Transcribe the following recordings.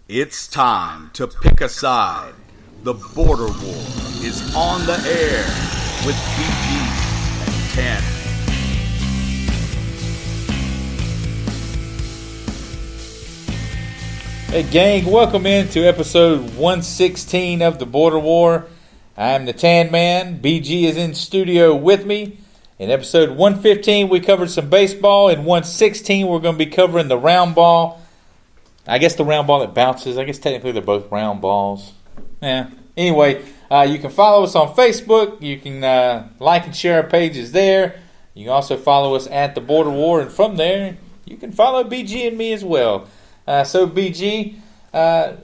It's time to pick a side. The Border War is on the air with BG and TanMan. Hey gang, welcome into episode 116 of The Border War. I'm the TanMan. BG is in studio with me. In episode 115 we covered some baseball. In 116 we're going to be covering the round ball. I guess the round ball that bounces. I guess technically they're both round balls. Anyway, you can follow us on Facebook. You can like and share our pages there. You can also follow us at The Border War. And from there, you can follow BG and me as well. So BG, why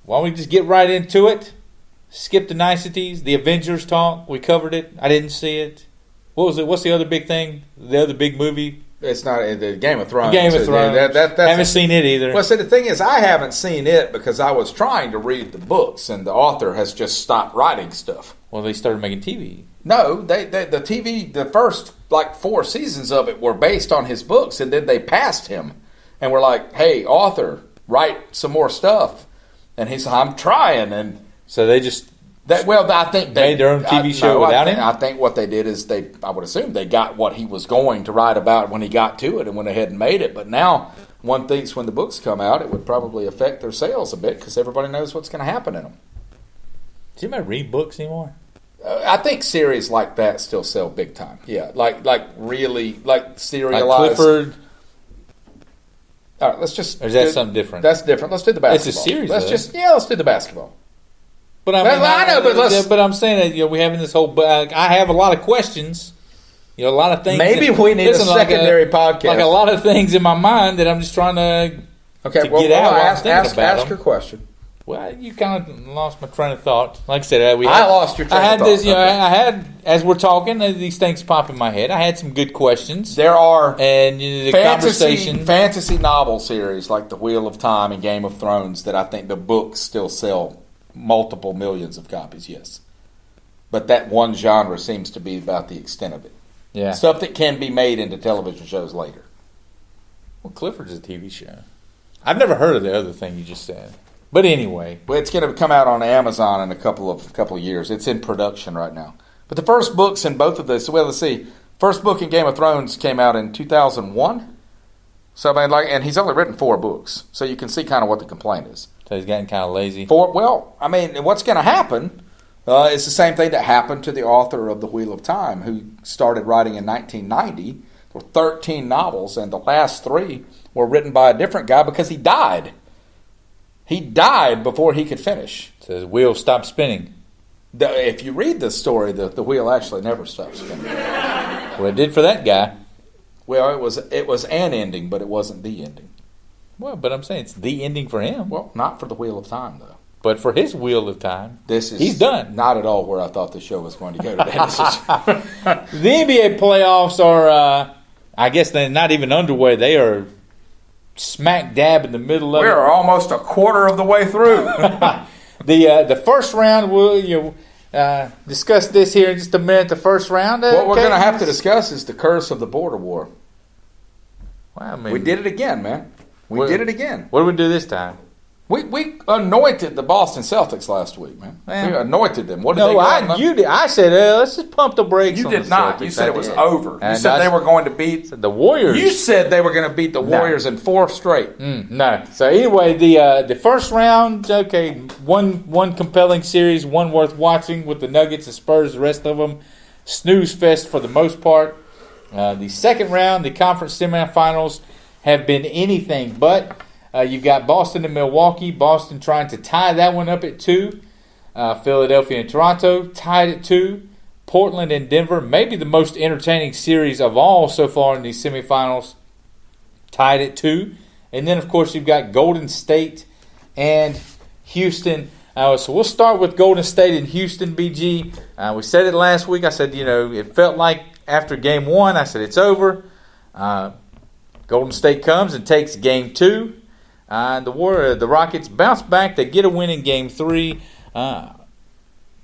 don't we just get right into it? Skip the niceties. The Avengers talk. We covered it. I didn't see it. What was it? What's the other big thing? The other big movie? It's not the Game of Thrones. Game of Thrones. Haven't seen it either. Well, see, the thing is, I haven't seen it because I was trying to read the books, and the author has just stopped writing stuff. Well, they started making TV. No, the TV, the first 4 seasons of it were based on his books, and then they passed him, and were like, "Hey, author, write some more stuff." And he said, "I'm trying," and so they just. I think they made their own TV show without him? I think what they did is I would assume they got what he was going to write about when he got to it and went ahead and made it. But now one thinks when the books come out, it would probably affect their sales a bit because everybody knows what's going to happen in them. Do you read books anymore? I think series like that still sell big time. Yeah, like really serialized. Like Clifford. All right, let's just. Or is that something different? That's different. Let's do the basketball. It's a series. Let's do the basketball. But I know, but I'm saying that we're having this whole. I have a lot of questions. A lot of things. Maybe we need a secondary podcast. Like a lot of things in my mind that I'm just trying to. Get out. Ask your question. Well, you kind of lost my train of thought. Like I said, I lost your train of thought. This, I had as we're talking, these things pop in my head. I had some good questions. There are and the conversation fantasy novel series like The Wheel of Time and Game of Thrones that I think the books still sell multiple millions of copies. Yes, but that one genre seems to be about the extent of it. Yeah, stuff that can be made into television shows later. Well, Clifford's a TV show. I've never heard of the other thing you just said. But anyway, well, it's going to come out on Amazon in a couple of years. It's in production right now. But the first books in both of this, well, let's see. First book in Game of Thrones came out in 2001. So and he's only written 4 books, so you can see kind of what the complaint is. So he's getting kind of lazy. What's going to happen is the same thing that happened to the author of The Wheel of Time, who started writing in 1990. There were 13 novels, and the last 3 were written by a different guy because he died. He died before he could finish. So the wheel stopped spinning. If you read the story, the wheel actually never stopped spinning. Well, it did for that guy. Well, it was an ending, but it wasn't the ending. Well, but I'm saying it's the ending for him. Well, not for the Wheel of Time, though. But for his Wheel of Time, he's done. Not at all where I thought the show was going to go today. The NBA playoffs are, I guess they're not even underway. They are smack dab in the middle of it. We're almost a quarter of the way through. The first round, we'll discuss this here in just a minute. The first round. What we're going to have to discuss is the curse of the Border War. Well, I mean, we did it again, man. We did it again. What did we do this time? We anointed the Boston Celtics last week, man. We anointed them. What did they go? You did. I said, let's just pump the brakes. You did not. Celtics. You said it was over. You said they were going to beat the Warriors. You said they were going to beat the Warriors in 4 straight. No. So anyway, the first round, one compelling series, one worth watching with the Nuggets and Spurs. The rest of them snooze fest for the most part. The second round, the conference semifinals, have been anything but. You've got Boston and Milwaukee. Boston trying to tie that one up at 2. Philadelphia and Toronto tied at 2. Portland and Denver, maybe the most entertaining series of all so far in these semifinals, tied at 2. And then, of course, you've got Golden State and Houston. So we'll start with Golden State and Houston, BG. We said it last week. I said, it felt like after Game 1, I said, it's over. Golden State comes and takes Game 2. The Rockets bounce back. They get a win in Game 3.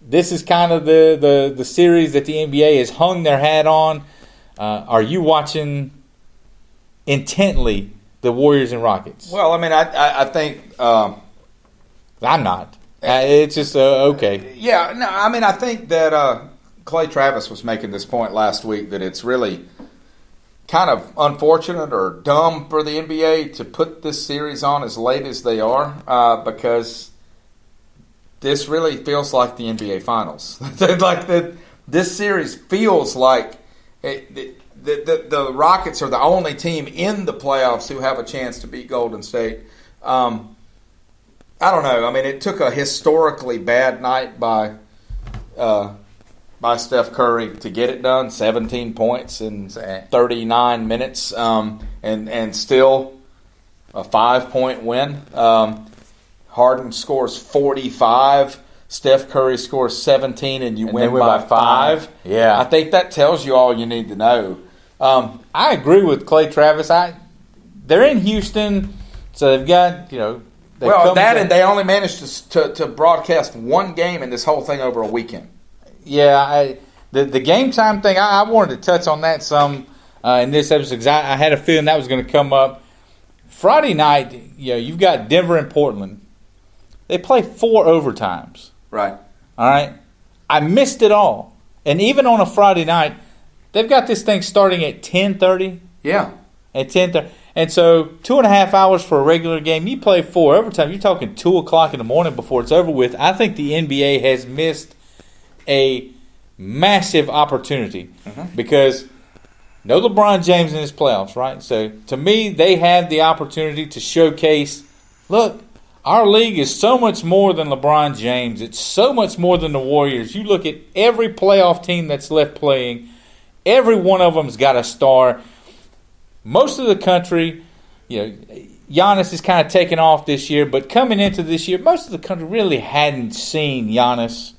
This is kind of the series that the NBA has hung their hat on. Are you watching intently the Warriors and Rockets? Well, I mean, I think I'm not. It's just okay. Yeah, no, I mean, I think that Clay Travis was making this point last week that it's really kind of unfortunate or dumb for the NBA to put this series on as late as they are because this really feels like the NBA Finals. This series feels like the Rockets are the only team in the playoffs who have a chance to beat Golden State. I don't know. I mean, it took a historically bad night by Steph Curry to get it done. 17 points in 39 minutes, and still a 5-point win. Harden scores 45. Steph Curry scores 17, and you win by 5. Yeah, I think that tells you all you need to know. I agree with Clay Travis. They're in Houston, so they've got and they only managed to broadcast one game in this whole thing over a weekend. Yeah, the game time thing, I wanted to touch on that some in this episode because I had a feeling that was going to come up. Friday night, you've got Denver and Portland. They play 4 overtimes. Right. All right? I missed it all. And even on a Friday night, they've got this thing starting at 10:30. Yeah. At 10:30. And so 2.5 hours for a regular game. You play 4 overtime. You're talking 2 o'clock in the morning before it's over with. I think the NBA has missed a massive opportunity because no LeBron James in his playoffs, right? So to me, they have the opportunity to showcase, look, our league is so much more than LeBron James. It's so much more than the Warriors. You look at every playoff team that's left playing, every one of them's got a star. Most of the country, Giannis is kind of taken off this year, but coming into this year, most of the country really hadn't seen Giannis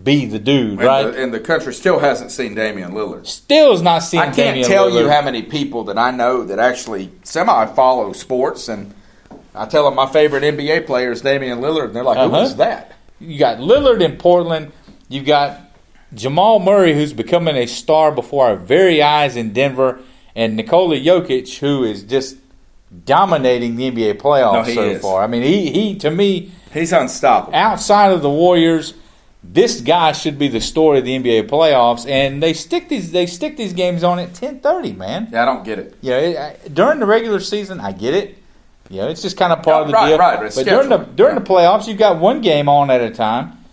be the dude, right? And the country still hasn't seen Damian Lillard. Still has not seen Damian Lillard. I can't tell you how many people that I know that actually semi-follow sports, and I tell them my favorite NBA player is Damian Lillard, and they're like, who is that? You got Lillard in Portland. You got Jamal Murray, who's becoming a star before our very eyes in Denver, and Nikola Jokic, who is just dominating the NBA playoffs far. I mean, he to me, he's unstoppable. Outside of the Warriors, this guy should be the story of the NBA playoffs, and they stick these games on at 10:30, man. Yeah, I don't get it. During the regular season, I get it. It's just kind of part of the deal. Right. But during the playoffs, you've got one game on at a time.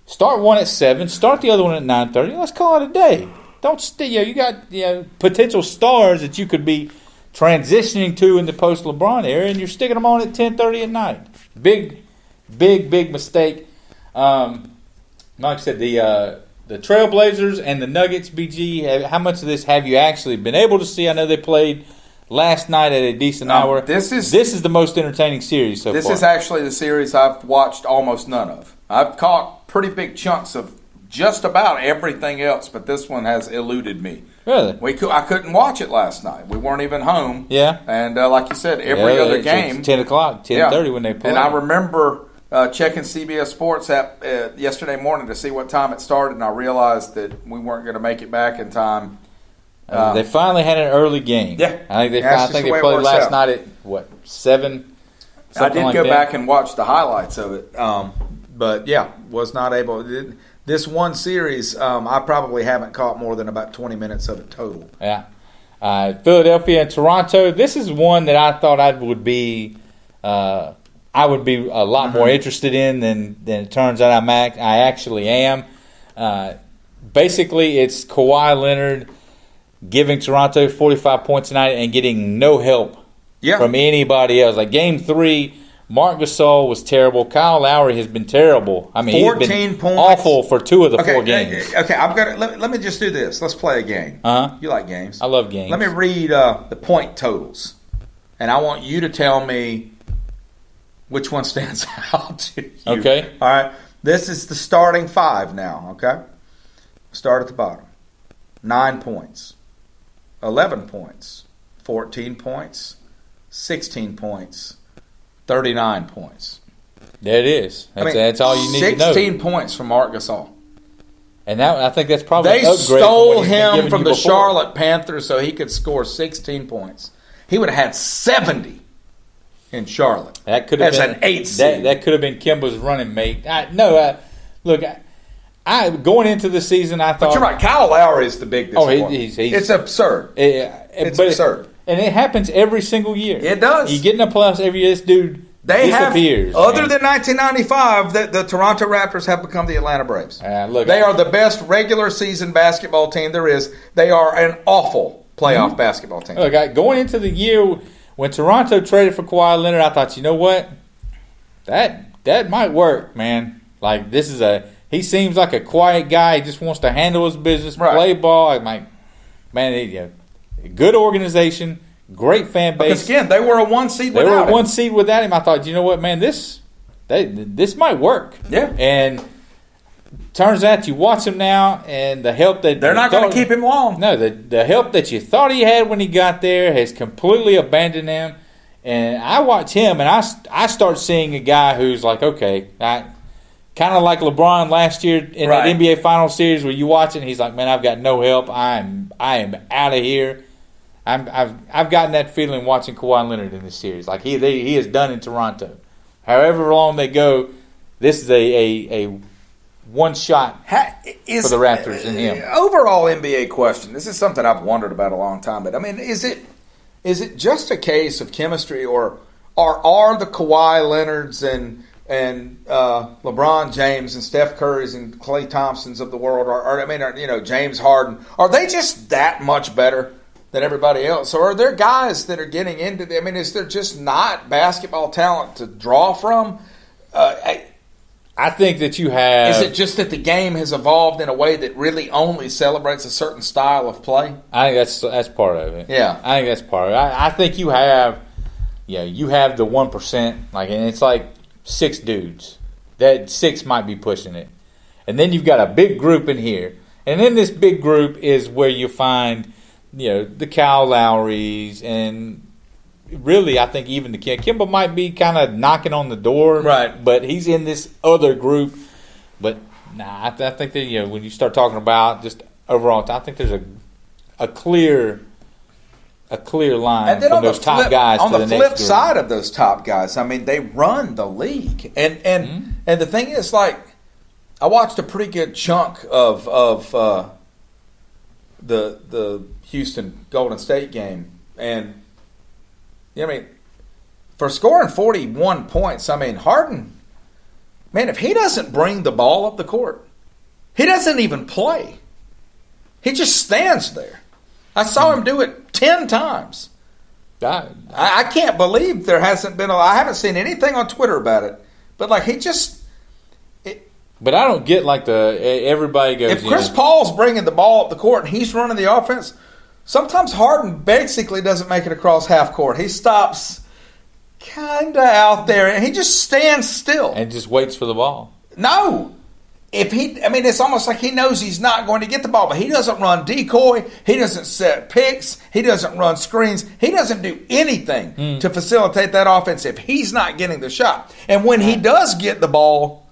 Start one at 7. Start the other one at 9:30. Let's call it a day. Don't you got potential stars that you could be transitioning to in the post LeBron era, and you're sticking them on at 10:30 at night. Big mistake. Like I said, the Trailblazers and the Nuggets, BG, how much of this have you actually been able to see? I know they played last night at a decent hour. This is the most entertaining series so far. This is actually the series I've watched almost none of. I've caught pretty big chunks of just about everything else, but this one has eluded me. Really? I couldn't watch it last night. We weren't even home. Yeah. And like you said, every other game. It's 10 o'clock, 10:30 when they play. And I remember checking CBS Sports app yesterday morning to see what time it started, and I realized that we weren't going to make it back in time. They finally had an early game. Yeah. I think they played last night at, 7? I did go back and watch the highlights of it. But, was not able. This one series, I probably haven't caught more than about 20 minutes of it total. Yeah. Philadelphia and Toronto. This is one that I thought I would be a lot more interested in than it turns out I actually am. Basically, it's Kawhi Leonard giving Toronto 45 points tonight and getting no help from anybody else. Like Game 3, Marc Gasol was terrible. Kyle Lowry has been terrible. I mean, 14 he's been points. Awful for 2 of the 4 games. Okay, I'm gonna let me just do this. Let's play a game. You like games? I love games. Let me read the point totals, and I want you to tell me which one stands out to you. Okay. All right. This is the starting 5 now. Okay. Start at the bottom. 9 points, 11 points, 14 points, 16 points, 39 points. There it is. That's all you need to know. 16 points from Marc Gasol. And I think that's probably they stole him from the Charlotte Panthers so he could score 16 points. He would have had 70 in Charlotte. That could have as been an 8 seed. That could have been Kemba's running mate. Look, I going into the season, I thought. But you're right. Kyle Lowry is the big disappointment. He's it's absurd. It's absurd. And it happens every single year. It does. You get in the playoffs every year, this dude disappears. Other than 1995, the Toronto Raptors have become the Atlanta Braves. They are the best regular season basketball team there is. They are an awful playoff basketball team. Look, going into the year when Toronto traded for Kawhi Leonard, I thought, you know what? That might work, man. Like, he seems like a quiet guy. He just wants to handle his business, play ball. I'm like, man, good organization, great fan base. Because again, they were a 1 seed without him. They were a 1 seed without him. I thought, you know what, man, this might work. Yeah. And turns out you watch him now, and the help that they're not going to keep him long. No, the help that you thought he had when he got there has completely abandoned him. And I watch him, and I start seeing a guy who's like, okay, kind of like LeBron last year in that NBA Finals series where you watch it and he's like, man, I've got no help. I am out of here. I've gotten that feeling watching Kawhi Leonard in this series. Like he is done in Toronto. However long they go, this is a one shot for the Raptors and him. Overall NBA question. This is something I've wondered about a long time. But I mean, is it just a case of chemistry, or are the Kawhi Leonards and LeBron James and Steph Curry's and Klay Thompsons of the world, are James Harden, are they just that much better than everybody else? Or are there guys that are getting into the, is there just not basketball talent to draw from? I think that you have. Is it just that the game has evolved in a way that really only celebrates a certain style of play? I think that's part of it. Yeah, I think that's part of it. I think you have, you have the 1%, and it's like 6 dudes. That 6 might be pushing it, and then you've got a big group in here, and in this big group is where you find, the Kyle Lowrys and. Really, I think even the Kemba might be kind of knocking on the door, right? But he's in this other group. But I think that when you start talking about just overall, I think there's a clear line from those top guys on to the the flip next side of those top guys. They run the league, and the thing is, I watched a pretty good chunk of the Houston Golden State game, and. For scoring 41 points, Harden, man, if he doesn't bring the ball up the court, he doesn't even play. He just stands there. I saw him do it 10 times. I can't believe there hasn't been I haven't seen anything on Twitter about it. But, he just... But I don't get, everybody goes... If Chris Paul's bringing the ball up the court and he's running the offense... Sometimes Harden basically doesn't make it across half court. He stops kind of out there, and he just stands still. And just waits for the ball. No. It's almost like he knows he's not going to get the ball, but he doesn't run decoy. He doesn't set picks. He doesn't run screens. He doesn't do anything to facilitate that offense if he's not getting the shot. And when he does get the ball,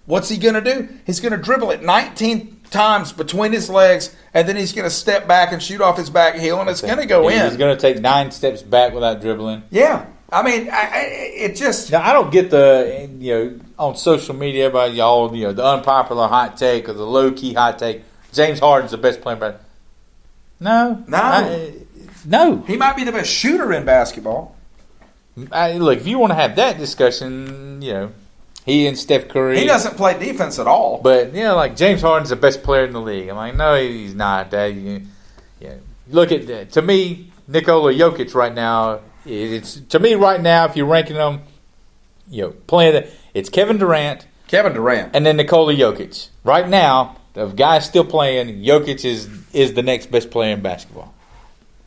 what's he going to do? He's going to dribble it 19 times between his legs, and then he's going to step back and shoot off his back heel, and it's going to go in. He's going to take 9 steps back without dribbling. Yeah. It just... Now, I don't get the, on social media, everybody, the unpopular hot take or the low-key hot take. James Harden's the best player, but no. No. He might be the best shooter in basketball. Look, if you want to have that discussion, he and Steph Curry. He doesn't play defense at all. But, James Harden's the best player in the league. I'm like, no, he's not. Look at, to me, Nikola Jokic right now, if you're ranking them, playing, it's Kevin Durant. And then Nikola Jokic. Right now, the guy's still playing, Jokic is the next best player in basketball.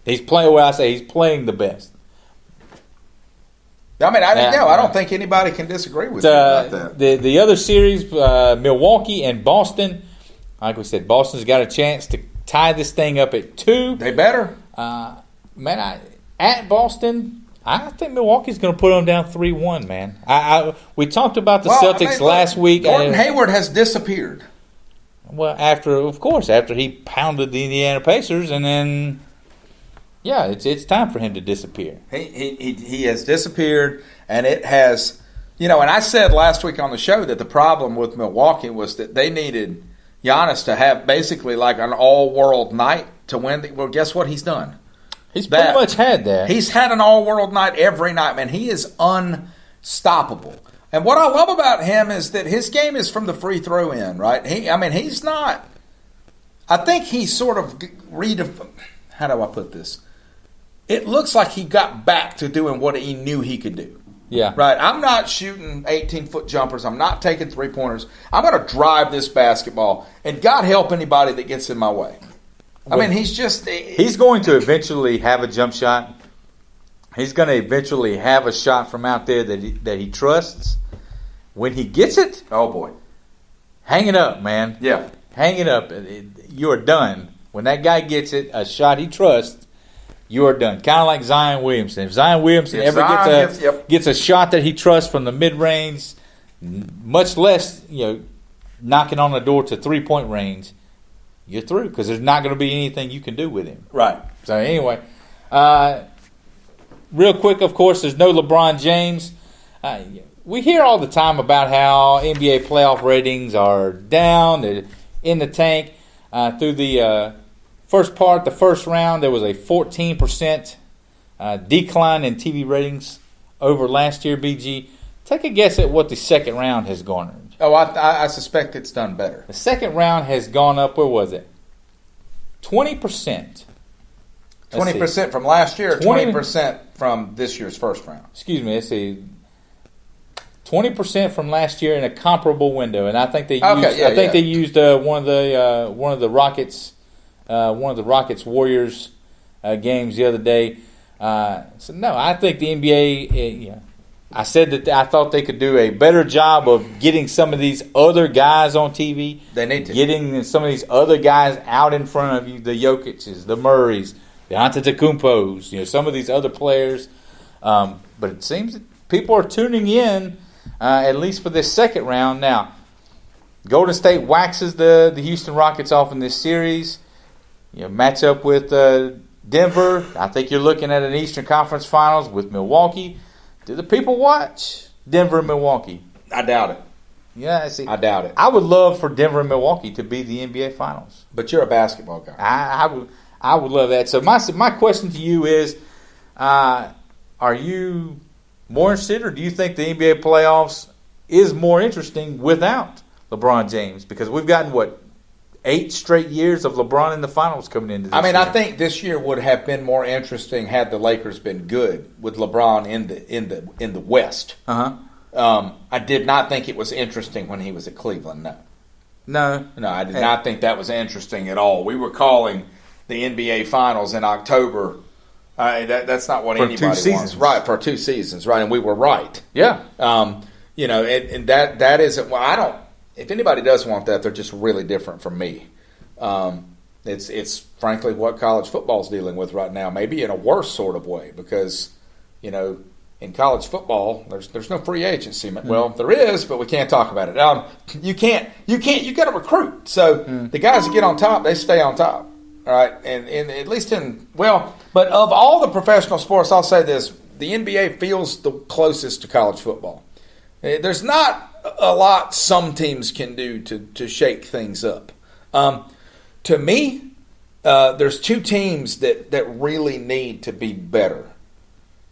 He's playing, he's playing the best. I don't think anybody can disagree with you about that. The other series, Milwaukee and Boston, like we said, Boston's got a chance to tie this thing up at 2. They better. At Boston, I think Milwaukee's going to put them down 3-1, man. We talked about the Celtics last week. Gordon Hayward has disappeared. Well, after he pounded the Indiana Pacers, and then... Yeah, it's time for him to disappear. He has disappeared, and it has, and I said last week on the show that the problem with Milwaukee was that they needed Giannis to have basically like an all-world night to win. Well, guess what he's done? He's pretty much had that. He's had an all-world night every night, man. He is unstoppable. And what I love about him is that his game is from the free throw in, right? He's not. I think he's sort of how do I put this? It looks like he got back to doing what he knew he could do. Yeah. Right? I'm not shooting 18-foot jumpers. I'm not taking three-pointers. I'm going to drive this basketball, and God help anybody that gets in my way. He's going to eventually have a jump shot. He's going to eventually have a shot from out there that he trusts. When he gets it, oh boy, hang it up, man. Yeah. Hang it up. You are done. When that guy gets it, a shot he trusts, you are done. Kind of like Zion Williamson. If Zion Williamson gets a shot that he trusts from the mid-range, much less knocking on the door to three-point range, you're through because there's not going to be anything you can do with him. Right. So anyway, real quick, of course, there's no LeBron James. We hear all the time about how NBA playoff ratings are down, they're in the tank. Through the first round, there was a 14% decline in TV ratings over last year, BG. Take a guess at what the second round has garnered. Oh, I suspect it's done better. The second round has gone up, where was it? 20%. 20% from last year, 20% from this year's first round. Excuse me, let's see. 20% from last year in a comparable window, and I think they used. They used one of the Rockets Warriors games the other day. So no, I think the NBA. I said that I thought they could do a better job of getting some of these other guys on TV. They need to getting some of these other guys out in front of you. The Jokic's, the Murrays, the Antetokounmpos. Some of these other players. But it seems that people are tuning in. At least for this second round. Now, Golden State waxes the Houston Rockets off in this series. Match up with Denver. I think you're looking at an Eastern Conference Finals with Milwaukee. Do the people watch Denver and Milwaukee? I doubt it. Yeah, see, I doubt it. I would love for Denver and Milwaukee to be the NBA Finals. But you're a basketball guy. I would love that. So my question to you is, are you more interested, or do you think the NBA playoffs is more interesting without LeBron James? Because we've gotten 8 straight years of LeBron in the finals coming into this year. I think this year would have been more interesting had the Lakers been good with LeBron in the West. I did not think it was interesting when he was at Cleveland. No, I did not think that was interesting at all. We were calling the NBA Finals in October. That's not what anybody wants. Right, for 2 seasons, right, and we were right. Yeah. And that isn't, well, I don't, if anybody does want that, they're just really different from me. It's frankly what college football is dealing with right now, maybe in a worse sort of way, because, in college football, there's no free agency. Well, there is, but we can't talk about it. You got to recruit. So the guys that get on top, they stay on top. All right, and at least but of all the professional sports, I'll say this: the NBA feels the closest to college football. There's not a lot some teams can do to shake things up. To me, there's 2 teams that really need to be better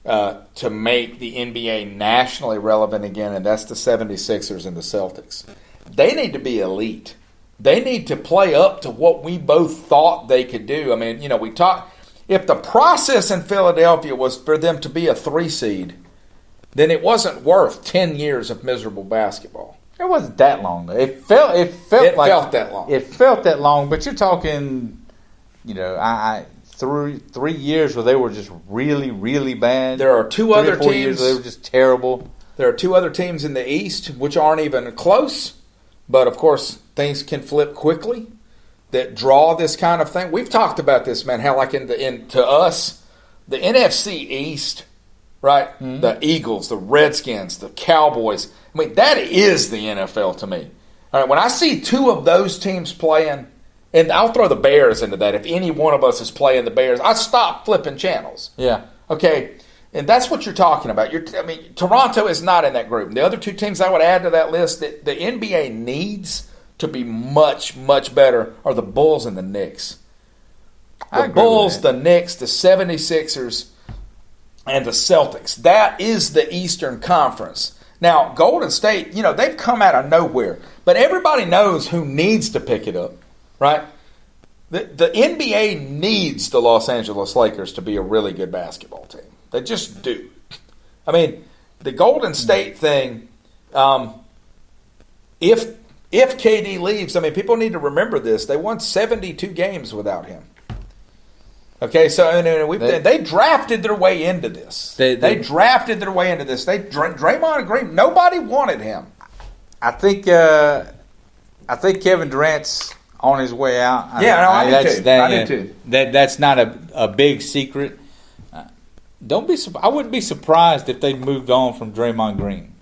to make the NBA nationally relevant again, and that's the 76ers and the Celtics. They need to be elite. They need to play up to what we both thought they could do. I mean, we talked. If the process in Philadelphia was for them to be a 3 seed, then it wasn't worth 10 years of miserable basketball. It wasn't that long, though. It felt that long. It felt that long, but you're talking, 3 years where they were just really, really bad. There are 2 other 4 teams. Years where they were just terrible. There are 2 other teams in the East which aren't even close, but of course things can flip quickly that draw this kind of thing. We've talked about this, man. How to us, the NFC East, right? Mm-hmm. The Eagles, the Redskins, the Cowboys. I mean, that is the NFL to me. All right, when I see 2 of those teams playing And I'll throw the Bears into that. If any one of us is playing the Bears, I stop flipping channels. Yeah. Okay, and that's what you're talking about. Toronto is not in that group. The other two teams I would add to that list that the NBA needs to be much, much better are the Bulls and the Knicks. The Bulls, the Knicks, the 76ers, and the Celtics. That is the Eastern Conference. Now, Golden State, they've come out of nowhere. But everybody knows who needs to pick it up, right? The NBA needs the Los Angeles Lakers to be a really good basketball team. They just do. I mean, the Golden State thing, if KD leaves, people need to remember this. They won 72 games without him. Okay, so they drafted their way into this. They drafted their way into this. Draymond Green, nobody wanted him. I think Kevin Durant's on his way out. I do too. That's not a big secret. I wouldn't be surprised if they moved on from Draymond Green.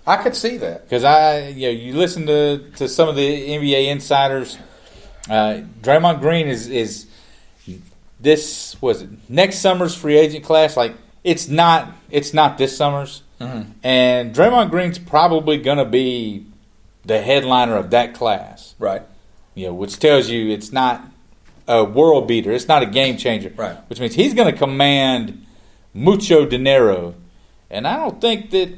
I could see that because you listen to some of the NBA insiders. Draymond Green is this was it, next summer's free agent class. Like it's not this summer's, and Draymond Green's probably going to be the headliner of that class, right? Which tells you it's not a world beater. It's not a game changer, right? Which means he's going to command mucho dinero, and I don't think that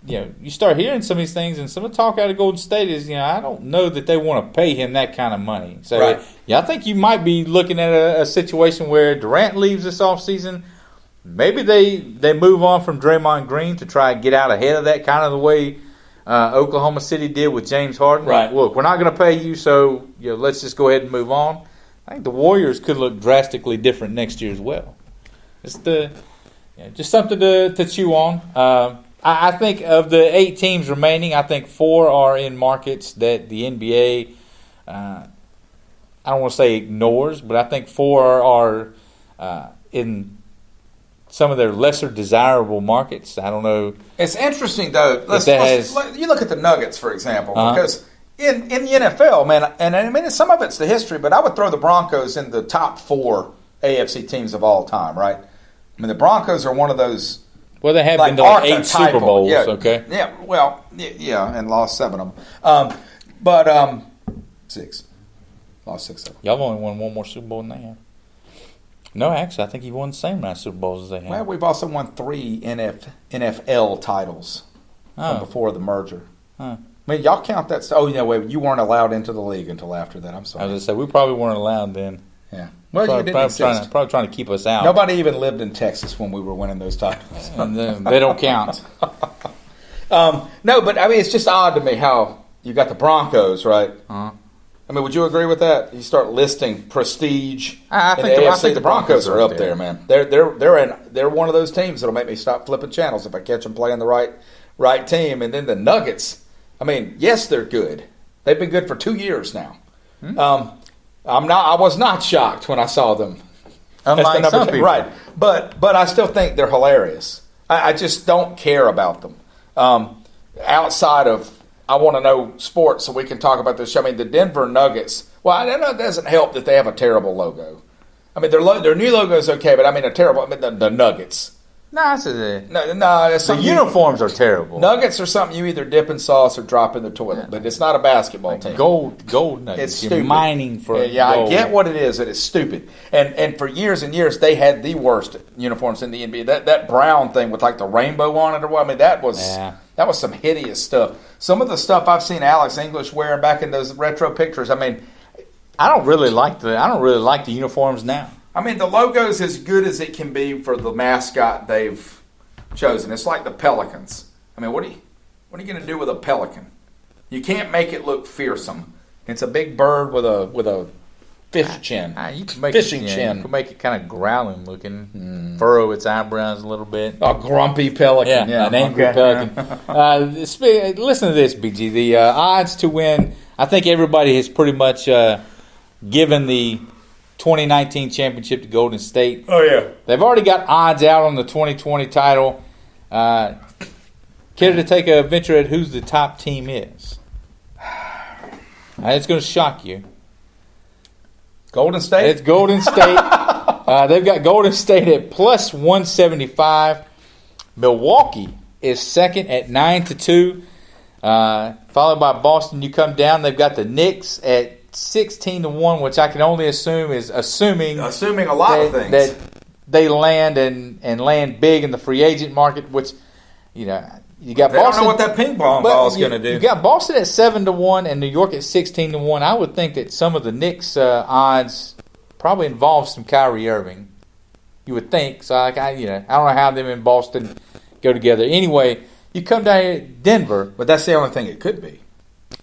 you start hearing some of these things, and some of the talk out of Golden State is I don't know that they want to pay him that kind of money. So right. I think you might be looking at a situation where Durant leaves this offseason. Maybe they move on from Draymond Green to try and get out ahead of that, kind of the way Oklahoma City did with James Harden. Right. Look, we're not going to pay you, so let's just go ahead and move on. I think the Warriors could look drastically different next year as well. It's just something to chew on. I think of the 8 teams remaining, I think 4 are in markets that the NBA, I don't want to say ignores, but I think 4 are in some of their lesser desirable markets. I don't know. It's interesting, though. You look at the Nuggets, for example, because in the NFL, man, and some of it's the history, but I would throw the Broncos in the top 4 AFC teams of all time, right? The Broncos are one of those. Well, they have been to 8 Super Bowls, okay? Yeah, well, and lost 7 of them. But 6. Lost 6 of them. Y'all have only won 1 more Super Bowl than they have. No, actually, I think you've won the same amount of Super Bowls as they have. Well, we've also won 3 NFL titles from before the merger. Y'all count that stuff. Oh, wait, you weren't allowed into the league until after that. I'm sorry. I was going to say, we probably weren't allowed then. Yeah. Well, you didn't exist. Probably trying to keep us out. Nobody even lived in Texas when we were winning those titles. And they don't count. No, but it's just odd to me how you got the Broncos, right? Would you agree with that? You start listing prestige. I think the Broncos are up there, man. They're one of those teams that'll make me stop flipping channels if I catch them playing the right team. And then the Nuggets. Yes, they're good. They've been good for 2 years now. I was not shocked when I saw them. Unlike some people. Right. But I still think they're hilarious. I just don't care about them. Outside of, I want to know sports so we can talk about this show. The Denver Nuggets, well, I know it doesn't help that they have a terrible logo. Their new logo is okay, but a terrible, the Nuggets. No, the uniforms are terrible. Nuggets are something you either dip in sauce or drop in the toilet, but it's not a basketball team. Gold nuggets. It's stupid. You're mining for gold. I get what it is. It is stupid. And for years and years, they had the worst uniforms in the NBA. That brown thing with the rainbow on it or what? That was some hideous stuff. Some of the stuff I've seen Alex English wearing back in those retro pictures. I don't really like the uniforms now. The logo's as good as it can be for the mascot they've chosen. It's like the Pelicans. What are you going to do with a pelican? You can't make it look fearsome. It's a big bird with a fish chin. You can make fishing chin. You can make it kind of growling looking. Furrow its eyebrows a little bit. A grumpy pelican. Yeah, an angry pelican. Listen to this, BG. The odds to win. I think everybody has pretty much given the 2019 championship to Golden State. Oh, yeah. They've already got odds out on the 2020 title. Care to take a venture at who's the top team is? It's going to shock you. Golden State? It's Golden State. They've got Golden State at plus 175. Milwaukee is second at 9-2. Followed by Boston. You come down, they've got the Knicks at 16-1, which I can only assume is assuming a lot of things. That they land and land big in the free agent market, which, you got they Boston. Don't know what that ping pong ball is going to do. You got Boston at 7-1 and New York at 16-1. I would think that some of the Knicks odds probably involve some Kyrie Irving. You would think. So I don't know how them and Boston go together. Anyway, you come down here to Denver. But that's the only thing it could be.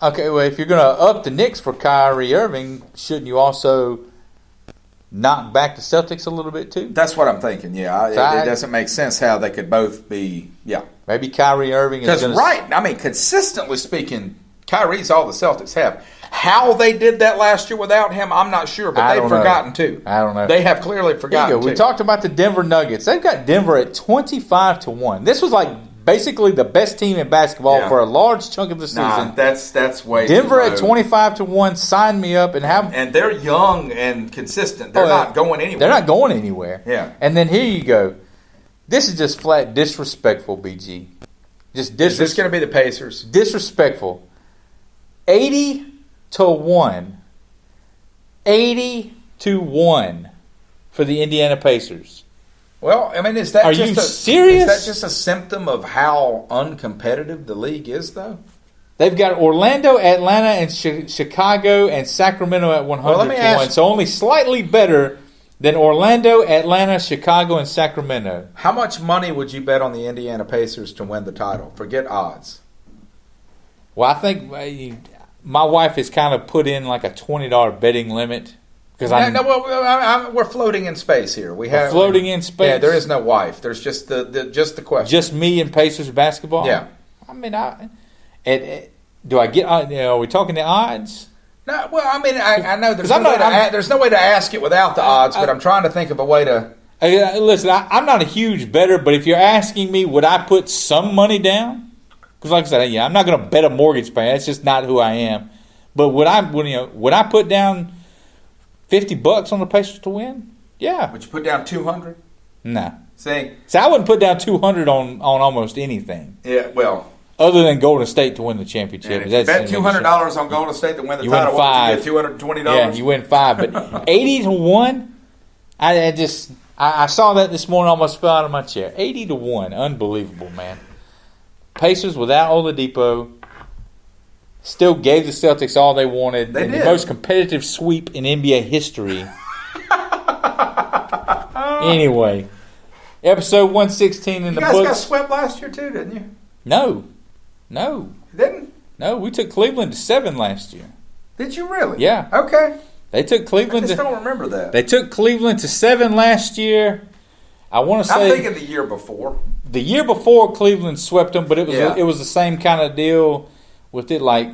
Okay, well, if you're going to up the Knicks for Kyrie Irving, shouldn't you also knock back the Celtics a little bit too? That's what I'm thinking, yeah. It doesn't make sense how they could both be, yeah. Maybe Kyrie Irving is going to... consistently speaking, Kyrie's all the Celtics have. How they did that last year without him, I'm not sure, but they've forgotten too. I don't know. They have clearly forgotten too. We talked about the Denver Nuggets. They've got Denver at 25-1. This was like basically the best team in basketball for a large chunk of the season. That's way Denver too low. at 25-1. Sign me up and they're young and consistent. They're not going anywhere. They're not going anywhere. Yeah. And then here you go. This is just flat disrespectful, BG. Is this going to be the Pacers? Disrespectful. 80-1. 80-1 for the Indiana Pacers. Well, is that serious? Is that just a symptom of how uncompetitive the league is, though? They've got Orlando, Atlanta, and Chicago, and Sacramento at 100-1. So only slightly better than Orlando, Atlanta, Chicago, and Sacramento. How much money would you bet on the Indiana Pacers to win the title? Forget odds. Well, I think my wife has kind of put in like a $20 betting limit. We're floating in space here. We're floating in space. Yeah, there is no wife. There's just the question. Just me and Pacers basketball. Yeah. Do I get? Are we talking the odds? No. Well, I know there's no way to ask it without the odds, but I'm trying to think of a way to. Listen, I'm not a huge bettor, but if you're asking me, would I put some money down? Because, like I said, I'm not going to bet a mortgage payment. That's just not who I am. But would I put down $50 on the Pacers to win? Yeah. Would you put down 200? No. See, I wouldn't put down 200 on almost anything. Yeah. Well. Other than Golden State to win the championship. And if you bet $200 on Golden State to win the title, what would you get $220? Yeah, you win 5. But 80-1, I saw that this morning, almost fell out of my chair. 80-1, unbelievable, man. Pacers without Oladipo still gave the Celtics all they wanted. They did. The most competitive sweep in NBA history. Anyway, episode 116 in the books. You guys got swept last year too, didn't you? No. You didn't? No, we took Cleveland to 7 last year. Did you really? Yeah. Okay. They took Cleveland. I just don't remember that. They took Cleveland to 7 last year. I want to say. I'm thinking the year before. The year before, Cleveland swept them, but it was the same kind of deal with it. Like,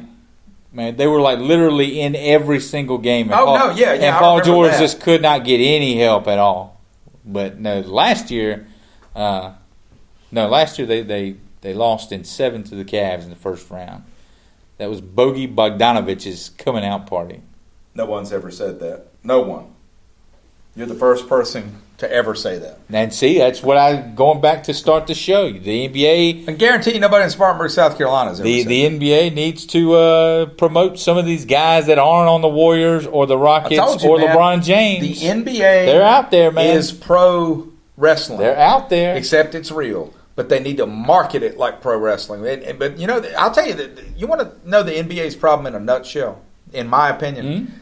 man, they were like literally in every single game. And And Paul George just could not get any help at all. But no, last year they lost in 7 to the Cavs in the first round. That was Bogey Bogdanovich's coming out party. No one's ever said that. No one. You're the first person to ever say that. And see, that's what going back to start the show. The NBA... I guarantee you nobody in Spartanburg, South Carolina has ever said the NBA needs to promote some of these guys that aren't on the Warriors or the Rockets LeBron James. The NBA they're out there, man. Is pro wrestling. They're out there. Except it's real. But they need to market it like pro wrestling. But, I'll tell you, that you want to know the NBA's problem in a nutshell, in my opinion. Mm-hmm.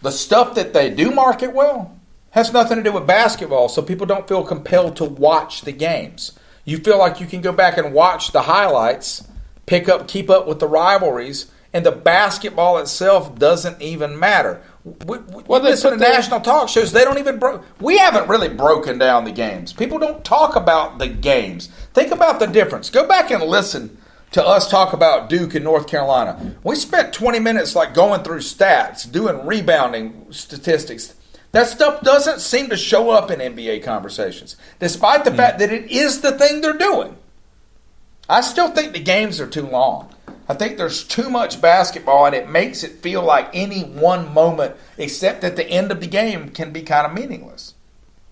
The stuff that they do market well has nothing to do with basketball, so people don't feel compelled to watch the games. You feel like you can go back and watch the highlights, keep up with the rivalries, and the basketball itself doesn't even matter. We listen to national talk shows, they don't even we haven't really broken down the games. People don't talk about the games. Think about the difference. Go back and listen to us talk about Duke and North Carolina. We spent 20 minutes going through stats, doing rebounding statistics. That stuff doesn't seem to show up in NBA conversations, despite the fact that it is the thing they're doing. I still think the games are too long. I think there's too much basketball, and it makes it feel like any one moment, except at the end of the game, can be kind of meaningless.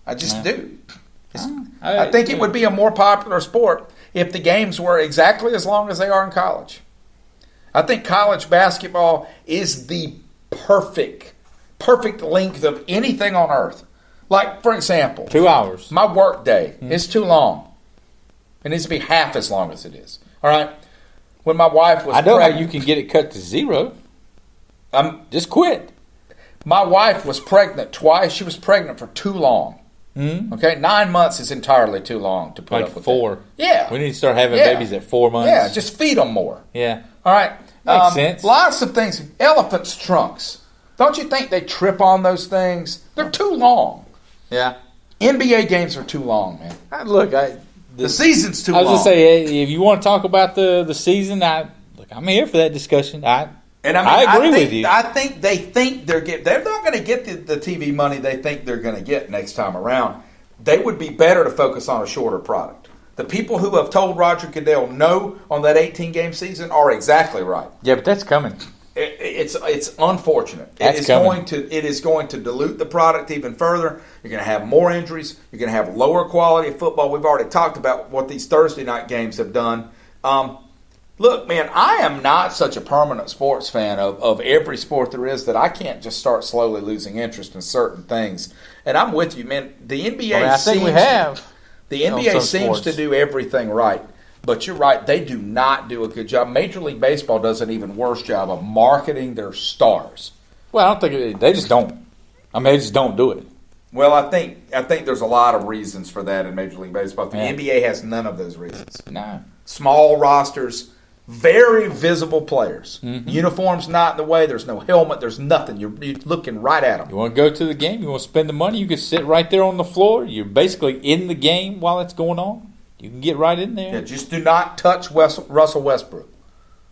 I just do. I think it would be a more popular sport if the games were exactly as long as they are in college. I think college basketball is the perfect length of anything on earth. Like, for example, 2 hours. My work day is too long. It needs to be half as long as it is. All right? When my wife was I know pregnant, how you can get it cut to 0. Just quit. My wife was pregnant twice. She was pregnant for too long. Mm-hmm. Okay? 9 months is entirely too long to put Like up with 4. that. Yeah. We need to start having babies at 4 months. Yeah, just feed them more. Yeah. All right? Makes sense. Lots of things. Elephants' trunks. Don't you think they trip on those things? They're too long. Yeah. NBA games are too long, man. Look, The season's too I was long. going to say, if you want to talk about the season, I'm here for that discussion. I agree with you. I think they think they're not going to get the TV money they think they're going to get next time around. They would be better to focus on a shorter product. The people who have told Roger Goodell no on that 18-game season are exactly right. Yeah, but that's coming. It's unfortunate. It is going to dilute the product even further. You're going to have more injuries. You're going to have lower quality of football. We've already talked about what these Thursday night games have done. Look, man, I am not such a permanent sports fan of every sport there is that I can't just start slowly losing interest in certain things. And I'm with you, man. The NBA seems to do everything right. But you're right, they do not do a good job. Major League Baseball does an even worse job of marketing their stars. Well, I don't think they just don't. They just don't do it. Well, I think there's a lot of reasons for that in Major League Baseball. The NBA has none of those reasons. No. Small rosters, very visible players. Mm-hmm. Uniforms not in the way. There's no helmet. There's nothing. You're looking right at them. You want to go to the game? You want to spend the money? You can sit right there on the floor. You're basically in the game while it's going on. You can get right in there. Yeah, just do not touch Russell Westbrook.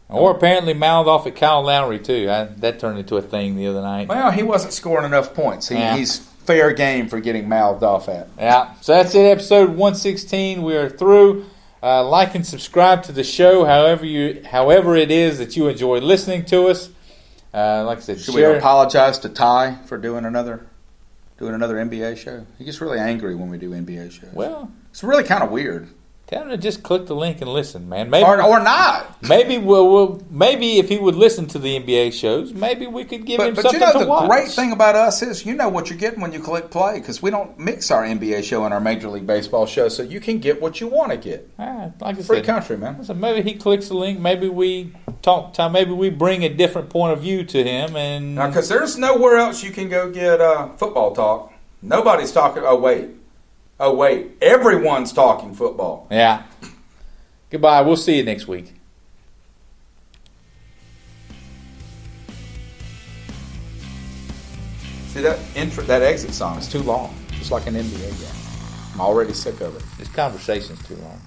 Or apparently mouthed off at Kyle Lowry, too. That turned into a thing the other night. Well, he wasn't scoring enough points. He's fair game for getting mouthed off at. Yeah. So that's it, episode 116. We are through. Like and subscribe to the show however it is that you enjoy listening to us. Like I said, should we apologize to Ty for doing another NBA show? He gets really angry when we do NBA shows. Well, it's really kind of weird. Tell him to just click the link and listen, man. Maybe, or not. Maybe maybe if he would listen to the NBA shows, maybe we could give him something to watch. But you know the great thing about us is you know what you're getting when you click play because we don't mix our NBA show and our Major League Baseball show, so you can get what you want to get. Like I Free said, country, man. So maybe he clicks the link. Maybe we talk to him. Maybe we bring a different point of view to him. And because there's nowhere else you can go get football talk. Nobody's talking. Oh wait, everyone's talking football. Yeah. Goodbye. We'll see you next week. See that exit song is too long. Just like an NBA game. I'm already sick of it. This conversation's too long.